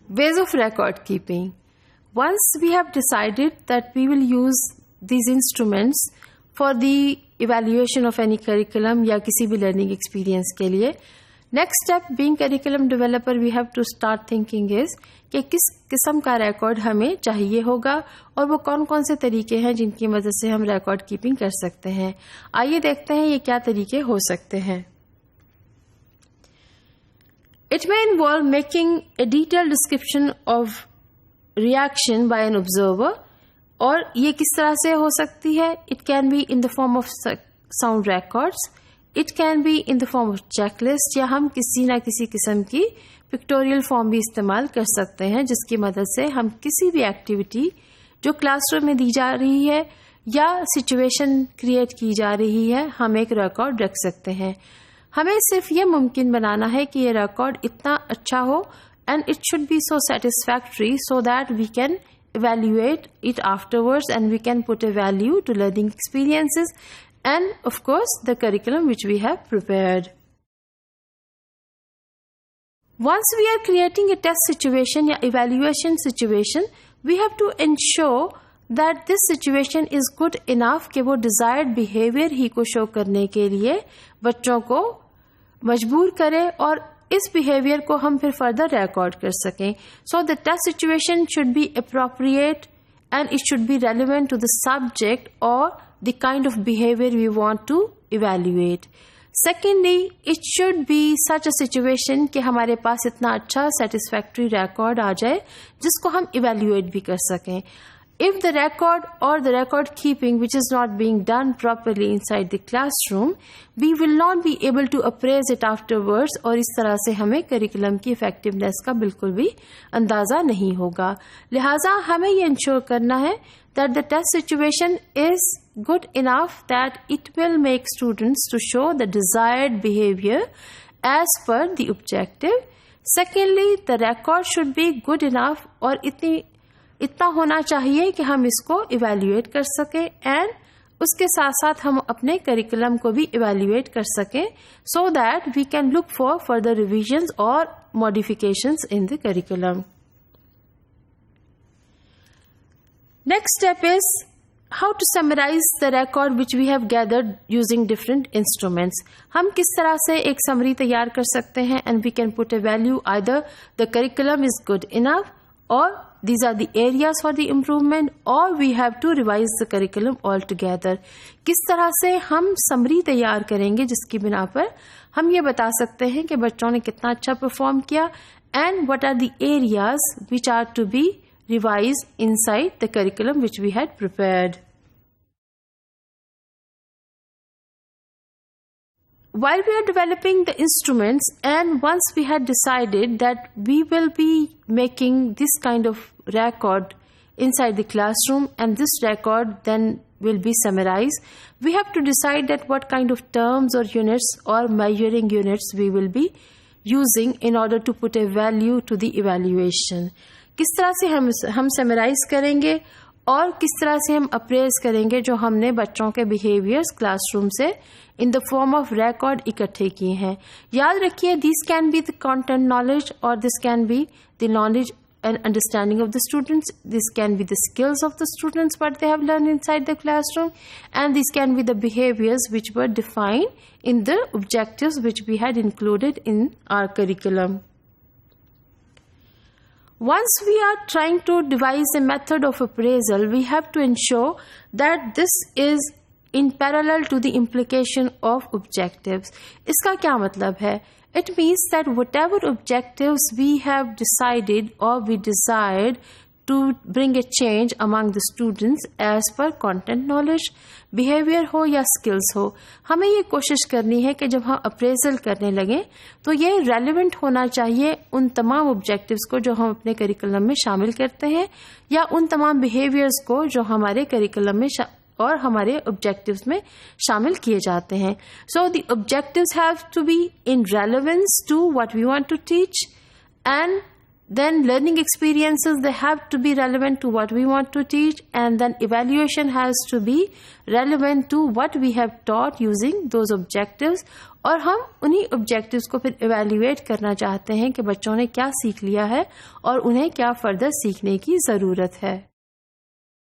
Ways of record keeping. Once we have decided that we will use these instruments for the evaluation of any curriculum या किसी भी learning experience के लिए, next step being curriculum developer we have to start thinking is कि किस किस्म का record हमें चाहिए होगा और वो कौन कौन से तरीके हैं जिनकी मदद से हम record keeping कर सकते हैं. आइए देखते हैं ये क्या तरीके हो सकते हैं. It may involve making a detailed description of reaction by an observer. और ये किस तरह से हो सकती है? It can be in the form of sound records. It can be in the form of checklist. या हम किसी ना किसी किस्म की पिक्टोरियल फॉर्म भी इस्तेमाल कर सकते हैं जिसकी मदद से हम किसी भी एक्टिविटी जो क्लासरूम में दी जा रही है या सिचुएशन क्रिएट की जा रही है हम एक रिकॉर्ड रख सकते हैं. हमें सिर्फ ये मुमकिन बनाना है कि ये रिकॉर्ड इतना अच्छा हो and it should be so satisfactory so that we can evaluate it afterwards and we can put a value to learning experiences and of course the curriculum which we have prepared. Once we are creating a test situation या evaluation situation, we have to ensure that this situation is good enough कि वो desired behavior ही को show करने के लिए बच्चों को मजबूर करे और इस बिहेवियर को हम फिर फर्दर रिकॉर्ड कर सकें. So the test situation should be appropriate and it should be relevant to the subject और the kind of behaviour we want to evaluate. Secondly, it should be such a situation कि हमारे पास इतना अच्छा satisfactory record आ जाए जिसको हम evaluate भी कर सकें. If the record or the record keeping which is not being done properly inside the classroom, we will not be able to appraise it afterwards और इस तरह से हमें करिकुलम की इफेक्टिवनेस का बिल्कुल भी अंदाज़ा नहीं होगा. लिहाजा हमें ये इंश्योर करना है that the test situation is good enough that it will make students to show the desired behavior as per the objective. Secondly, the record should be good enough और इतना होना चाहिए कि हम इसको इवैल्यूएट कर सकें एंड उसके साथ साथ हम अपने करिकुलम को भी इवैल्यूएट कर सकें so that we can look for further revisions और modifications in the curriculum. Next step is how to summarise the record which we have gathered using different instruments. हम किस तरह से एक समरी तैयार कर सकते हैं and we can put a value either the curriculum is good enough or these are the areas for the improvement or we have to revise the curriculum altogether. किस तरह से हम समरी तैयार करेंगे जिसकी बिना पर हम ये बता सकते हैं कि बच्चों ने कितना अच्छा परफॉर्म किया and what are the areas which are to be revised inside the curriculum which we had prepared. While we are developing the instruments and once we had decided that we will be making this kind of record inside the classroom and this record then will be summarized, we have to decide that what kind of terms or units or measuring units we will be using in order to put a value to the evaluation. किस तरह से हम summarize करेंगे और किस तरह से हम अप्रेज करेंगे जो हमने बच्चों के बिहेवियर्स क्लासरूम से in the form of record इकट्ठे किए हैं. याद रखिए this can be the content knowledge और this can be the knowledge and understanding of the students. This can be the skills of the students what they have learn inside the classroom and this can be the behaviours which were defined in the objectives which we had included in our curriculum. Once we are trying to devise a method of appraisal, we have to ensure that this is in parallel to the implication of objectives. इसका क्या मतलब है? It means that whatever objectives we have decided or we desired to bring a change among the students as per content knowledge, behavior हो या skills हो, हमें ये कोशिश करनी है कि जब हम अप्रेजल करने लगें तो ये रेलिवेंट होना चाहिए उन तमाम ऑब्जेक्टिव्स को जो हम अपने करिकुलम में शामिल करते हैं या उन तमाम बिहेवियर्स को जो हमारे करिकुलम में और हमारे ऑब्जेक्टिव्स में शामिल किए जाते हैं. So the objectives have to be in relevance to what we want to teach and Then learning experiences, they have to be relevant to what we want to teach, and then evaluation has to be relevant to what we have taught using those objectives. और हम उन्हीं objectives को फिर evaluate करना चाहते हैं कि बच्चों ने क्या सीख लिया है और उन्हें क्या फर्दर सीखने की ज़रूरत है.